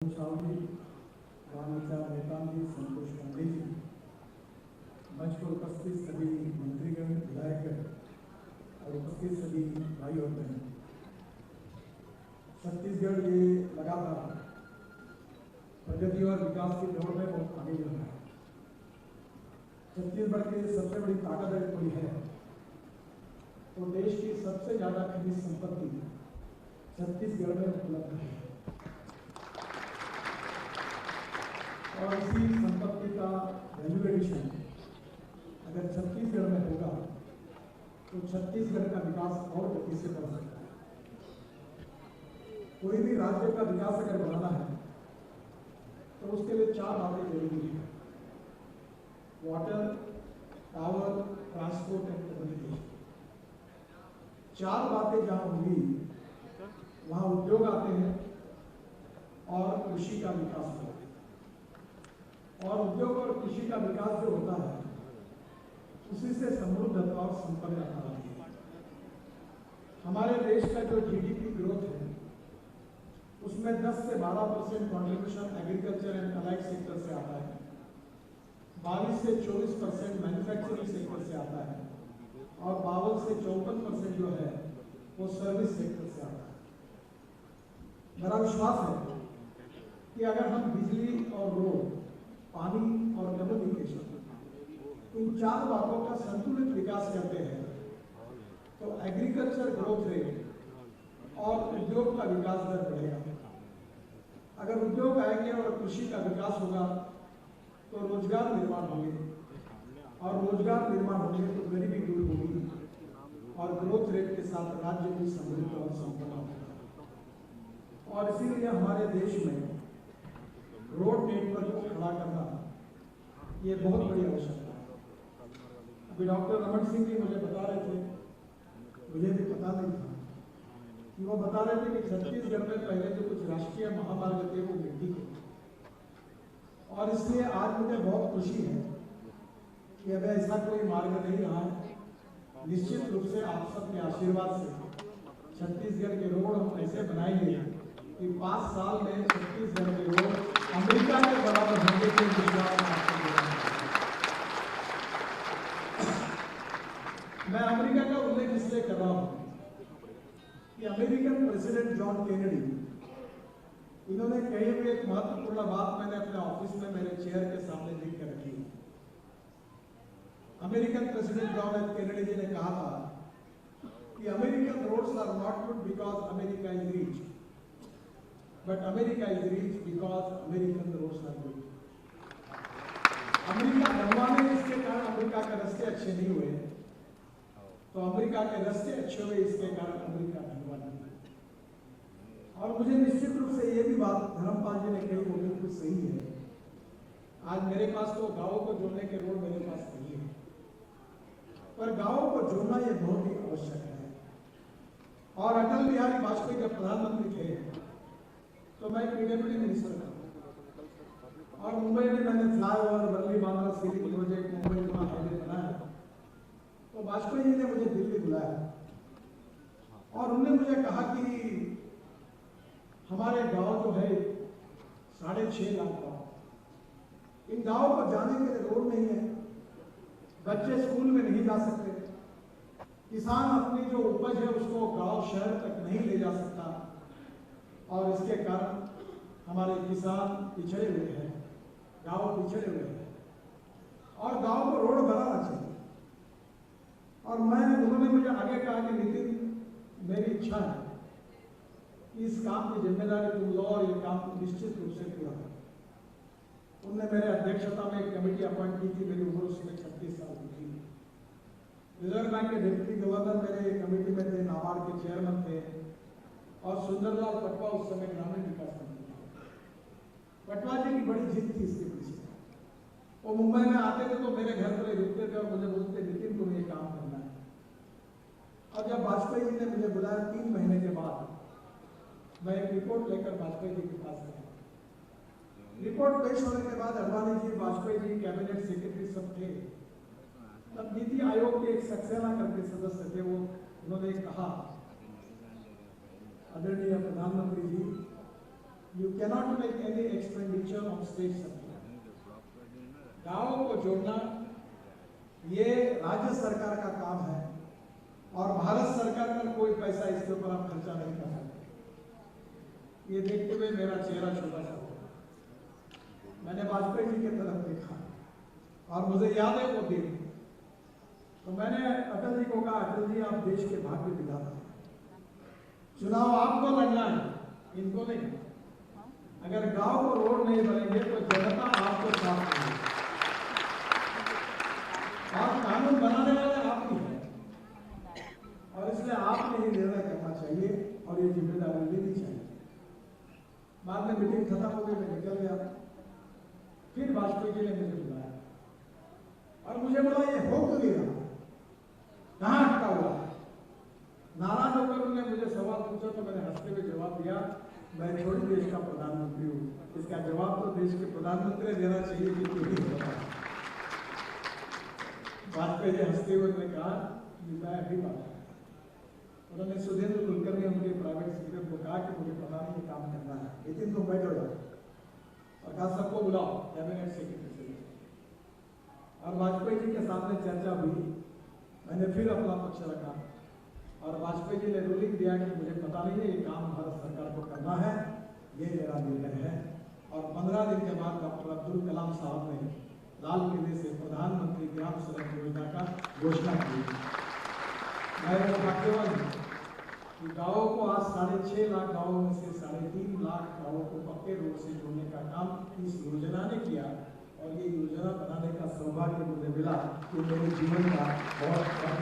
साहू जी, रामविचार नेताम जी, संतोष पांडे जी, मंच पर उपस्थित सभी मंत्रीगण, विधायकगण और उपस्थित सभी भाई और बहन, छत्तीसगढ़ ये लगातार प्रगति और विकास की दौड़ में बहुत आगे बढ़ रहा है। छत्तीसगढ़ की सबसे बड़ी ताकत अगर कोई है तो देश की सबसे ज्यादा खनिज संपत्ति छत्तीसगढ़ में उपलब्ध है और इसी संपत्ति का वैल्यू एडिशन अगर छत्तीसगढ़ में होगा तो छत्तीसगढ़ का विकास और गति से बढ़ सकता है। कोई भी राज्य का विकास अगर बढ़ाना है तो उसके लिए 4 बातें जरूरी है: water, power, transport and communication. 4 बातें जहां होंगी वहां उद्योग आते हैं और कृषि का विकास होता है। और उद्योग और कृषि का विकास जो होता है उसी से समृद्धता और संपन्नता आती है। हमारे देश का जो जीडीपी ग्रोथ है उसमें 10 से 12% contribution agriculture and allied sector से आता है, 22 से 24% मैन्युफैक्चरिंग सेक्टर से आता है और 52 से 54% जो है वो सर्विस सेक्टर से आता है। मेरा विश्वास है कि अगर हम बिजली और रोड, पानी और कम्युनिकेशन इन 4 बातों का संतुलित विकास करते हैं तो एग्रीकल्चर ग्रोथ रेट और उद्योग का विकास दर बढ़ेगा। अगर उद्योग आएंगे और कृषि का विकास होगा तो रोजगार निर्माण होंगे और रोजगार निर्माण होंगे तो गरीबी दूर होगी और ग्रोथ रेट के साथ राज्य भी समृद्ध और संपन्न होगा। और इसीलिए हमारे देश में रोड नेटवर्क को खड़ा करना ये बहुत बड़ी आवश्यकता है। अभी डॉक्टर रमन सिंह जी मुझे बता रहे थे, मुझे भी पता नहीं था कि वो बता रहे थे कि छत्तीसगढ़ में पहले जो कुछ राष्ट्रीय महामार्ग थे वो मिट्टी के, और इसलिए आज मुझे बहुत खुशी है कि अब ऐसा कोई मार्ग नहीं रहा है। निश्चित रूप से आप सबके आशीर्वाद से छत्तीसगढ़ के रोड हम ऐसे बनाएंगे कि 5 साल में छत्तीसगढ़ के रोड अमेरिका के बराबर होने के विश्वास मैं अमेरिका का उल्लेख इसलिए कर रहा हूं कि अमेरिकन प्रेसिडेंट जॉन केनेडी इन्होंने कही हुई एक महत्वपूर्ण बात मैंने अपने ऑफिस में मेरे चेयर के सामने लिख कर रखी है। American president John F Kennedy ji ने कहा था कि American roads are not good because America is rich, but America is rich because American roads are good. America धनवान है इसके कारण अमेरिका के रास्ते अच्छे नहीं हुए, तो अमेरिका के रास्ते अच्छे हुए इसके कारण अमेरिका धनवान है। और मुझे निश्चित रूप से ये भी बात धर्मपाल जी ने कही वो बिल्कुल सही है। आज मेरे पास तो गांवों को जोड़ने के रोड मेरे पास नहीं है, पर गांवों को जोड़ना ये बहुत ही आवश्यक है। और अटल बिहारी वाजपेयी जब प्रधानमंत्री थे तो मैं पीडब्ल्यूडी मिनिस्टर था और मुंबई में मैंने flyover, Worli Bandra sea link project, Mumbai Pune highway बनाया। तो वाजपेयी जी ने मुझे दिल्ली बुलाया और उन्होंने मुझे कहा कि हमारे गांव जो है 6.5 लाख गांव, इन गांवों को जाने के लिए रोड नहीं है, बच्चे स्कूल में नहीं जा सकते, किसान अपनी जो उपज है उसको गांव शहर तक नहीं ले जा सकता और इसके कारण हमारे किसान पिछड़े हुए हैं, गांव पिछड़े हुए हैं और गांव को रोड बनाना चाहिए। और उन्होंने मुझे आगे कहा कि नितिन, मेरी इच्छा है कि इस काम की जिम्मेदारी तुम लो और ये काम निश्चित रूप से पूरा करो। उन्होंने मेरे अध्यक्षता में एक कमेटी अपॉइंट की थी, मेरी उम्र उसमें 36 साल की थी। रिजर्व बैंक के डिप्टी गवर्नर मेरे कमेटी में थे, नाबार्ड के चेयरमैन थे और सुंदरलाल पटवा उस समय ग्रामीण विकास मंत्री थे। पटवा जी की बड़ी जिद थी इसके पीछे। वो मुंबई में आते थे तो मेरे घर पर रुकते थे और मुझे बोलते नितिन तुम ये काम करना है। और जब वाजपेयी जी ने मुझे बुलाया 3 महीने के बाद मैं एक रिपोर्ट लेकर वाजपेयी जी के पास गया। रिपोर्ट पेश होने के बाद अडवाणी जी, वाजपेयी जी, कैबिनेट सेक्रेटरी सब थे। तब नीति आयोग के एक सक्सेना करके सदस्य थे, वो उन्होंने कहा, आदरणीय प्रधानमंत्री जी, you cannot make any expenditure on state supply. गाँवों को जोड़ना ये राज्य सरकार का काम है और भारत सरकार का कोई पैसा इसके ऊपर आप खर्चा नहीं कर सकते। ये देखते हुए मेरा चेहरा छोटा सा हो, मैंने वाजपेयी जी की तरफ देखा और मुझे याद है वो दिन, तो मैंने अटल जी को कहा, अटल जी आप देश के भाग्य विधाता हैं, चुनाव आपको लड़ना है, इनको नहीं। अगर गांव को रोड नहीं बनेंगे तो जनता आपको साथ देगी और कानून बनाने वाले आप ही हैं, और इसलिए आपने ही निर्णय करना चाहिए और ये जिम्मेदारी लेनी चाहिए। बाद में मीटिंग खत्म हो गई, मैं निकल गया, फिर वाजपेयी जी ने मुझे बुलाया और मुझे बोला ये हो क्यों नहीं रहा, कहाँ अटका हुआ। नाराज होकर उन्होंने मुझे सवाल पूछा तो मैंने हंसते हुए जवाब दिया, मैं थोड़ी देश का प्रधानमंत्री हूँ, इसका जवाब तो देश के प्रधानमंत्री देना चाहिए कि क्यों नहीं होता। वाजपेयी जी हंसते हुए उन्होंने कहा मैं अभी बात है। उन्होंने सुधींद्र कुलकर्णी उनके प्राइवेट सेक्रेटरी को कहा कि मुझे पता नहीं काम करना है, लेकिन तुम बैठो जाओ, और कहा सबको बुलाओ कैबिनेट सेक्रेटरी से। और वाजपेयी जी के सामने चर्चा हुई, मैंने फिर अपना पक्ष रखा और वाजपेयी जी ने रूलिंग दिया कि मुझे पता नहीं है, ये काम भारत सरकार को करना है, ये मेरा निर्णय है। और 15 दिन के बाद डॉक्टर अब्दुल कलाम साहब ने लाल किले से प्रधानमंत्री ग्राम सड़क योजना का घोषणा की। मैं भाग्यवान हूँ कि गाँवों को आज 6.5 लाख गाँवों में से 3.5 लाख गाँवों को पक्के रोड से जोड़ने का काम इस योजना ने किया और ये योजना बनाने का सौभाग्य मुझे मिला कि मेरे जीवन का बहुत काम।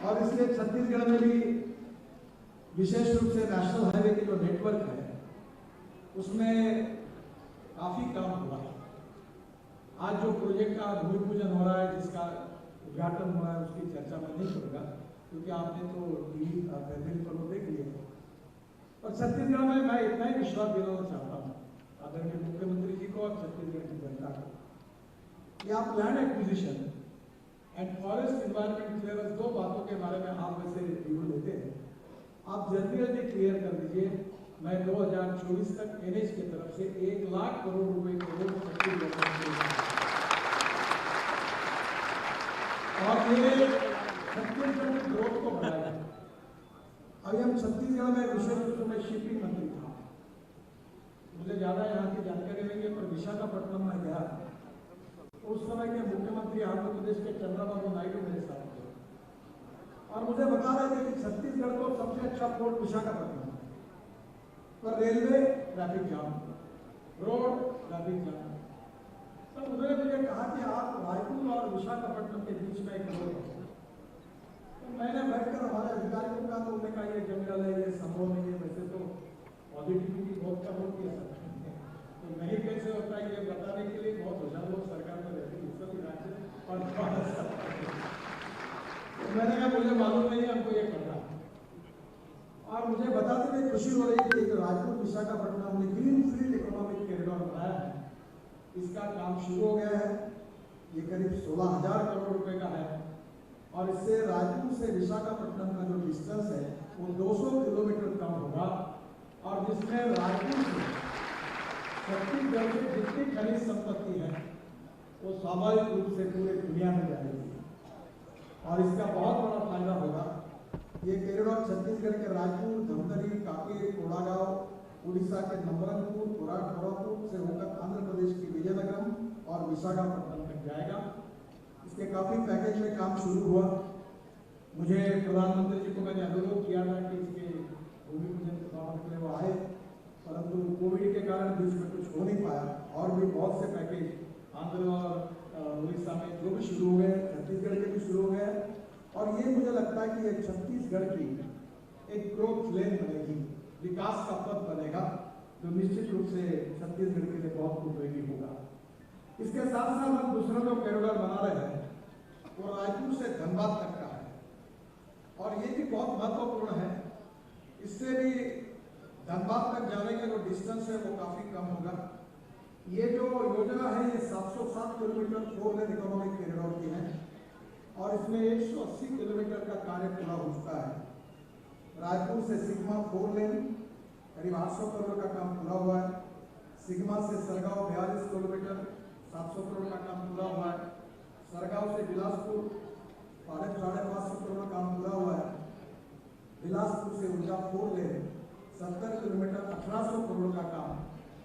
और इसलिए छत्तीसगढ़ में भी विशेष रूप से नेशनल हाईवे के जो नेटवर्क है उसमें काफी काम हुआ है। आज जो प्रोजेक्ट का भूमि पूजन हो रहा है, जिसका उद्घाटन हो रहा है, उसकी चर्चा मैं नहीं करूंगा क्योंकि आपने तो टीवी पर वो देख लिया। और छत्तीसगढ़ में मैं इतना ही विश्वास दिलाना चाहता हूँ आदरणीय मुख्यमंत्री जी को और छत्तीसगढ़ की जनता को कि आप land acquisition and forest environment clearance, 2 बातों के बारे में आप वैसे रिव्यू लेते हैं, आप जल्दी जल्दी क्लियर कर दीजिए। मैं 2024 तक एनएच की तरफ से 1 लाख करोड़ रुपए के रोड और ये छत्तीसगढ़ की ग्रोथ को बढ़ाएगा। अभी हम छत्तीसगढ़ में विशेष रूप में शिपिंग मंत्री था, मुझे ज्यादा यहाँ की जानकारी नहीं है, पर विशाखापट्टनम में गया उस समय के मुख्यमंत्री आंध्र प्रदेश के चंद्रबाबू नायडू मेरे साथ थे और मुझे बता रहे थे कि छत्तीसगढ़ को सबसे अच्छा पोर्ट विशाखापट्टनम, पर railway traffic jam, road traffic jam. तो उन्होंने मुझे कहा कि आप रायपुर और विशाखापट्टनम के बीच में एक रोड है। तो मैंने बैठकर हमारे अधिकारियों को कहा, तो उन्होंने कहा ये जंगल है, ये संभव नहीं है, वैसे तो पॉजिटिविटी बहुत कम होती है सर, तो नहीं कैसे होता है ये बताने के लिए बहुत होशियार लोग सरकार में रहते हैं, सभी राज्य और तो मैंने कहा मुझे मालूम नहीं है, हमको ये करना है। और मुझे बताते हुए खुशी हो रही थी कि रायपुर विशाखापट्टनम ने ग्रीन फील्ड इकोनॉमिक कॉरिडोर बनाया है, इसका काम शुरू हो गया है, ये करीब 16,000 करोड़ रुपए का है और इससे रायपुर से विशाखापट्टनम का जो डिस्टेंस है वो 200 किलोमीटर कम होगा और जिसमें रायपुर से छत्तीसगढ़ की जितनी खनिज संपत्ति है वो स्वाभाविक रूप से पूरे दुनिया में जाएगी और इसका बहुत बड़ा फायदा होगा। ये कॉरिडोर छत्तीसगढ़ के रायपुर, धमतरी, कांकेर, कोडागांव, उड़ीसा के नवरंगपुर, कोरापुट से होकर आंध्र प्रदेश की विजयनगरम और विशाखापट्टनम तक जाएगा। इसके काफी पैकेज में काम शुरू हुआ। मुझे प्रधानमंत्री जी को मैंने अनुरोध किया था कि इसके भूमि पूजन के दौरान के लिए वो आए, परंतु कोविड के कारण बीच में कुछ हो नहीं पाया और भी बहुत से पैकेज आंध्र और उड़ीसा में जो भी शुरू हो गए, छत्तीसगढ़ के भी शुरू हो गए और ये मुझे लगता है कि ये छत्तीसगढ़ की एक ग्रोथ लेन बनेगी, विकास का पथ बनेगा जो निश्चित रूप से छत्तीसगढ़ के लिए बहुत उपयोगी होगा। इसके साथ साथ हम दूसरा जो कॉरिडोर बना रहे हैं वो रायपुर से धनबाद तक का है और ये भी बहुत महत्वपूर्ण है। इससे भी धनबाद तक जाने का जो डिस्टेंस है वो काफी कम होगा। ये जो योजना है ये 707 किलोमीटर 4 लेन इकोनॉमिक कॉरिडोर की है और इसमें 180 किलोमीटर का कार्य पूरा हो चुका है। रायपुर से सिग्मा 4 लेन करीब 800 करोड़ का काम पूरा हुआ है। सिग्मा से सरगांव 42 किलोमीटर 700 करोड़ का काम पूरा हुआ है। सरगांव से बिलासपुर 550 करोड़ काम पूरा हुआ है। बिलासपुर से ऊर्जा 4 लेन 70 किलोमीटर 1800 करोड़ का काम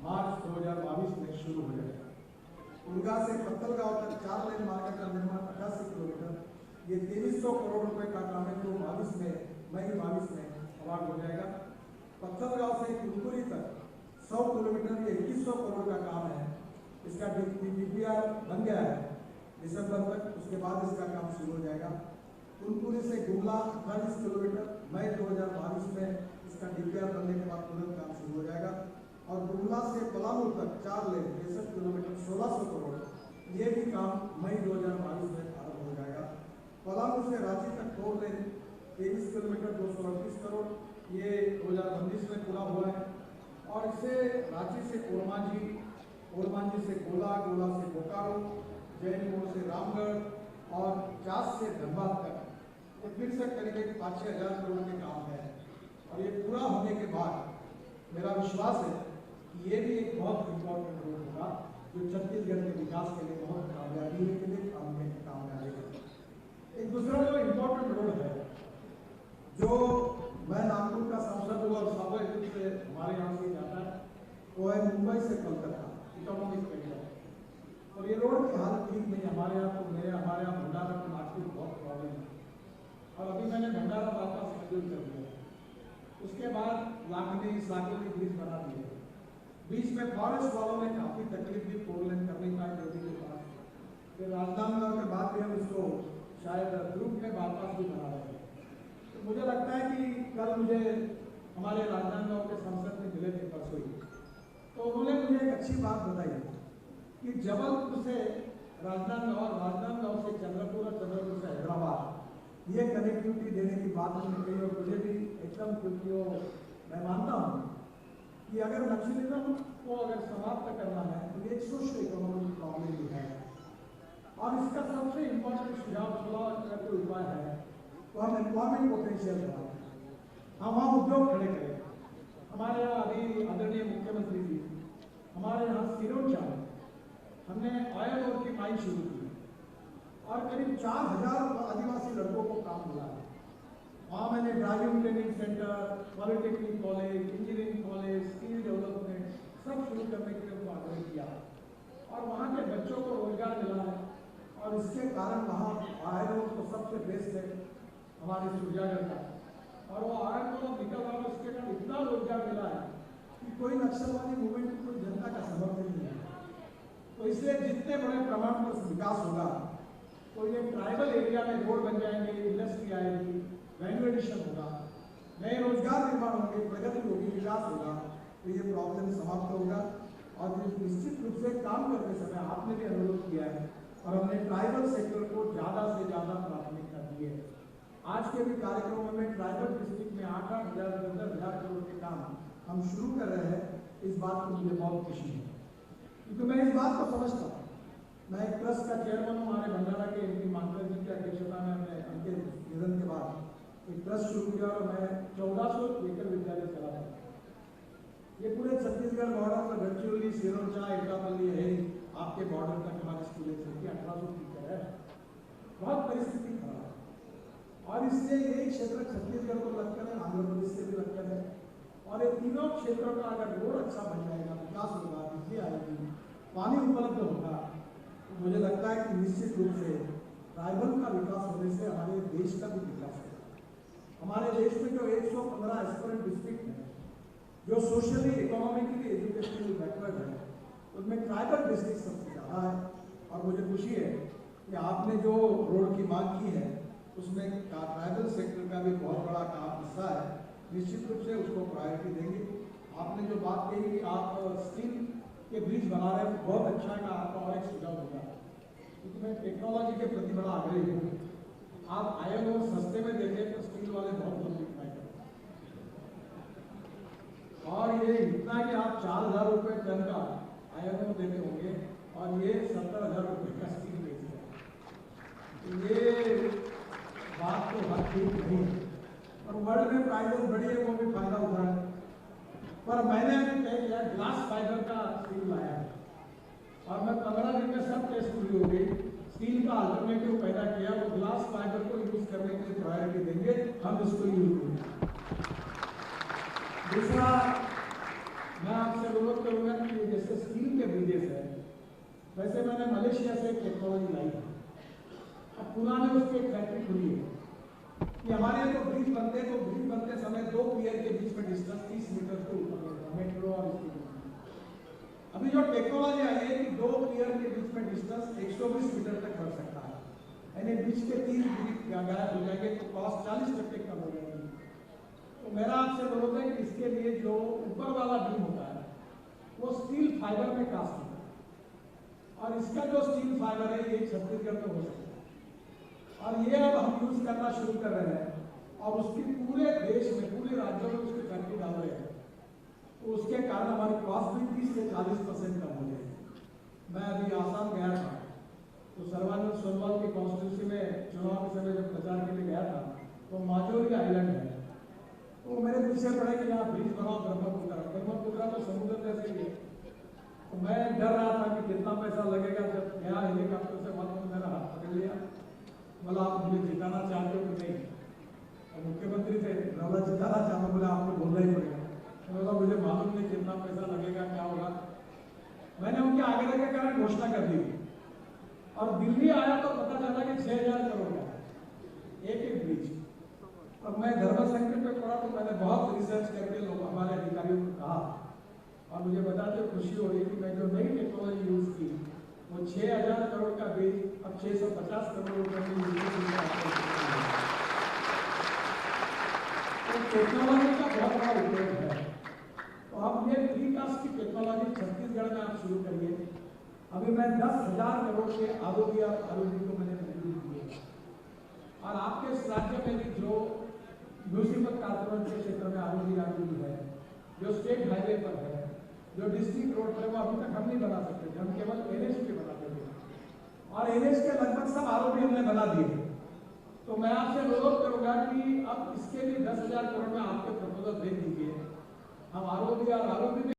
मार्च 2022 में शुरू हो जाएगा। उर्गा से पत्तलगांव तक 4 लेन मार्ग का निर्माण 88 किलोमीटर, ये 2300 करोड़ रुपए का काम है जो मई 22 में अवार्ड हो जाएगा। पत्तलगांव से कुलपुरी तक 100 किलोमीटर, ये 2100 करोड़ का काम है। इसका DPR बन गया है दिसंबर तक, उसके बाद इसका काम शुरू हो जाएगा। कुलपुरी से गुमला 28 किलोमीटर, मई 2022 में इसका DPR बनने के बाद तुरंत काम शुरू हो जाएगा। और गुमला से पलामू तक 4 लेन 63 किलोमीटर 1600 करोड़, ये भी काम मई 2022 में आरंभ हो जाएगा। पलामू से रांची तक 4 लेन 23 किलोमीटर 238 करोड़, ये 2019 में पूरा हुआ है। और इसे रांची से ओरमांझी, ओरमांझी से गोला, गोला से बोकारो, जैन मोड़ से रामगढ़ और चास से धनबाद तक ये फिर से करीब 5-6 हज़ार करोड़ के काम है। और ये पूरा होने के बाद मेरा विश्वास है कि ये भी एक बहुत इम्पोर्टेंट रोड होगा जो छत्तीसगढ़ के विकास के लिए बहुत कामयाबी के लिए काम में आएगा। एक दूसरा जो इम्पोर्टेंट रोड है, जो मैं नागपुर का सांसद हूँ और स्वाभाविक रूप से हमारे यहाँ से जाता है, वो है मुंबई से कोलकाता इकोनॉमिक कॉरिडोर। और ये रोड की हालत ठीक नहीं है। हमारे यहाँ भंडारा में नागपुर बहुत प्रॉब्लम है। और अभी मैंने भंडारा बाईपास मंजूर कर दिया, उसके बाद लाखनी सागौली ब्रिज बना दिए। बीच में फॉरेस्ट वालों ने काफी तकलीफ दी, 4 लेन करने का देवी के पास। फिर राजनांदगांव के बाद भी हम इसको शायद ग्रुप में बाईपास भी बना रहे हैं। तो मुझे लगता है कि कल मुझे हमारे राजनांदगांव के सांसद में मिले थे परसों, तो उन्होंने मुझे एक अच्छी बात बताई कि जबलपुर से राजनांदगांव से चंद्रपुर और चंद्रपुर से हैदराबाद ये कनेक्टिविटी देने की बात उन्होंने कही। और मुझे भी एकदम, क्योंकि वो मैं मानता हूँ कि अगर नक्सलिज्म को अगर समाप्त करना है तो ये एक सोशल इकोनॉमिक प्रॉब्लम भी है। और इसका सबसे इम्पोर्टेंट सुझाव अगर कोई उपाय है तो हम एम्प्लॉयमेंट पोटेंशियल बढ़ाएं, हम वहाँ उद्योग खड़े करें। हमारे यहाँ अभी आदरणीय मुख्यमंत्री जी हमारे यहाँ सिरोंचा में हमने ऑयल और की माइन शुरू की और करीब 4000 आदिवासी लड़कों को काम मिला है। वहाँ मैंने driving training centre, polytechnic college, engineering college, skill development सब शुरू करने के लिए उनको आग्रह किया और वहाँ के बच्चों को रोजगार मिला है। और इसके कारण वहाँ आयरन तो सबसे बेस्ट है हमारे सूर्यागढ़ का, और वो आयरन को निकल रहा है, इसके कारण इतना रोजगार मिला है कि कोई नक्सलवादी मूवमेंट की कोई जनता का समर्थन नहीं है। तो इसलिए जितने बड़े प्रमाण पर विकास होगा तो ये ट्राइबल एरिया में रोड बन जाएंगे, इंडस्ट्री आएगी, वैल्यू एडिशन होगा, नए रोजगार निर्माण होंगे, प्रगति होगी, विकास होगा, तो ये प्रॉब्लम समाप्त होगा। और निश्चित रूप से काम करते समय आपने भी अनुरोध किया है और हमने ट्राइबल सेक्टर को ज़्यादा से ज़्यादा प्राथमिकता दी है। आज के भी कार्यक्रमों में ट्राइबल डिस्ट्रिक्ट में 8-8 हज़ार 10-10 हज़ार करोड़ के काम हम शुरू कर रहे हैं। इस बात को मुझे बहुत खुशी है, क्योंकि मैं इस बात को समझता हूँ। मैं एक ट्रस्ट का चेयरमैन हूँ। हमारे भंडारा के MP मानकर जी की अध्यक्षता में हमने उनके निधन के बाद एक ट्रस्ट शुरू किया और मैं 1400 एकड़ विद्यालय चलाता हूँ। ये पूरे छत्तीसगढ़ बॉर्डर पर गढ़चिरौली, सिरोंचा, एटापल्ली है, आपके बॉर्डर तक हमारी स्टूडेंट्स की 1800 टीचर है। बहुत परिस्थिति खराब है और इसलिए ये क्षेत्र छत्तीसगढ़ को लगकर है, आंध्र प्रदेश से भी लगकर है। और ये तीनों क्षेत्रों का अगर रोड अच्छा बन जाएगा, विकास होगा, बिजली आएगी, पानी उपलब्ध होगा, तो मुझे लगता है कि निश्चित रूप से ट्राइबल का विकास होने से हमारे देश का भी विकास होगा। हमारे देश में जो 115 एस्पिरेंट डिस्ट्रिक्ट है जो सोशली, इकोनॉमिकली, एजुकेशनली बैकवर्ड है, उनमें ट्राइबल डिस्ट्रिक्ट सबसे ज़्यादा है। और मुझे खुशी है कि आपने जो रोड की मांग की है उसमें ट्राइबल सेक्टर का भी बहुत बड़ा काम हिस्सा है। निश्चित रूप से उसको प्रायोरिटी देंगे। आपने जो बात कही कि आप स्टील के ब्रिज बना रहे हैं, बहुत अच्छा है। आपका और एक सुझाव होगा, क्योंकि मैं टेक्नोलॉजी के प्रति बड़ा आग्रही हूँ। आप आयरन और सस्ते में देखें तो स्टील वाले बहुत लोग बिकवाई करते हैं। और ये इतना कि आप 4000 रुपये टन का आयरन देते होंगे और ये 70,000 रुपये का स्टील बेचते हैं। ये बात तो हर ठीक नहीं है। और वर्ल्ड में प्राइजेस बढ़ी है, वो भी फायदा उठाए। पर मैंने अभी तय किया ग्लास फाइबर का स्टील लाया है और मैं 15 दिन में सब टेस्ट पूरी हो गई, स्टील का अल्टरनेटिव पैदा किया, वो ग्लास फाइबर को यूज करने के लिए प्रायोरिटी देंगे, हम इसको यूज करेंगे। दूसरा, मैं आपसे अनुरोध करूंगा कि जैसे स्टील के ब्रिजेस है, वैसे मैंने मलेशिया से एक टेक्नोलॉजी लाई है। अब पुणे में उसकी एक फैक्ट्री खुली है कि हमारे यहाँ तो ब्रिज बनते समय 2 पियर के बीच में डिस्टेंस 30 मीटर के ऊपर होगा, मेट्रो और इसकी। अभी जो टेक्नोलॉजी आई है कि 2 पियर के बीच में डिस्टेंस 120 मीटर तक बढ़ सकता है, यानी बीच के 3 ब्रिज गायब हो जाएंगे तो कॉस्ट 40% कम हो जाएगी। तो मेरा आपसे अनुरोध है कि इसके लिए जो ऊपर वाला बीम होता है वो स्टील फाइबर में कास्ट होता है और इसका जो स्टील फाइबर है ये छत्तीसगढ़ में हो सकता है और ये अब हम यूज करना शुरू कर रहे हैं और उसकी पूरे देश में पूरे राज्यों में उसकी फैक्ट्री डाल रहे हैं। तो उसके कारण हमारी कॉस्ट भी 30 से 40% कम हो जाएगी। मैं अभी आसाम गया था तो सर्वानंद सोनोवाल की कॉन्स्टिट्यूंसी में चुनाव के समय जब प्रचार के लिए गया था तो माजोरी आइलैंड है, तो मेरे पीछे पड़े कि यहाँ ब्रिज बनाओ ब्रह्मपुत्रा तो समुद्र जैसे ही है। तो मैं डर रहा था कि कितना पैसा लगेगा, जब गया हेलीकॉप्टर से वहां तो मेरा हाथ पकड़ लिया, बोला आप मुझे जिताना चाहते हो कि नहीं? और मुख्यमंत्री थे, बोला जिताना चाहता, बोले आपको बोलना ही पड़ेगा। बोला मुझे मालूम नहीं कितना पैसा लगेगा, क्या होगा। मैंने उनके आग्रह के कारण घोषणा कर दी और दिल्ली आया तो पता चला कि 6000 करोड़ का एक ब्रिज। अब मैं धर्म संकट में पड़ा तो मैंने बहुत रिसर्च करके लोग हमारे अधिकारियों को कहा और मुझे बताते खुशी हो रही कि मैं जो नई टेक्नोलॉजी यूज की वो 6000 करोड़ का ब्रिज अब 650 करोड़ रुपए की टेक्नोलॉजी का बहुत बड़ा उपयोग है। तो अब ये प्रीकास्ट की टेक्नोलॉजी छत्तीसगढ़ में आप शुरू करिए। अभी मैं 10,000 करोड़ के आरोग्य को मैंने मंजूरी दी है और आपके इस राज्य में भी जो म्यूनिसिपल कॉर्पोरेशन के क्षेत्र में आरोग्य है, जो स्टेट हाईवे पर है, जो डिस्ट्रिक्ट रोड पर, वो अभी तक हम नहीं बना सकते थे, हम केवल NH पे बनाते थे और NH के लगभग सब आरोग्य हमने बना दिए। तो मैं आपसे अनुरोध करूंगा कि अब इसके लिए 10,000 करोड़ में आपके प्रपोजल भेज दीजिए, हम आरोग्य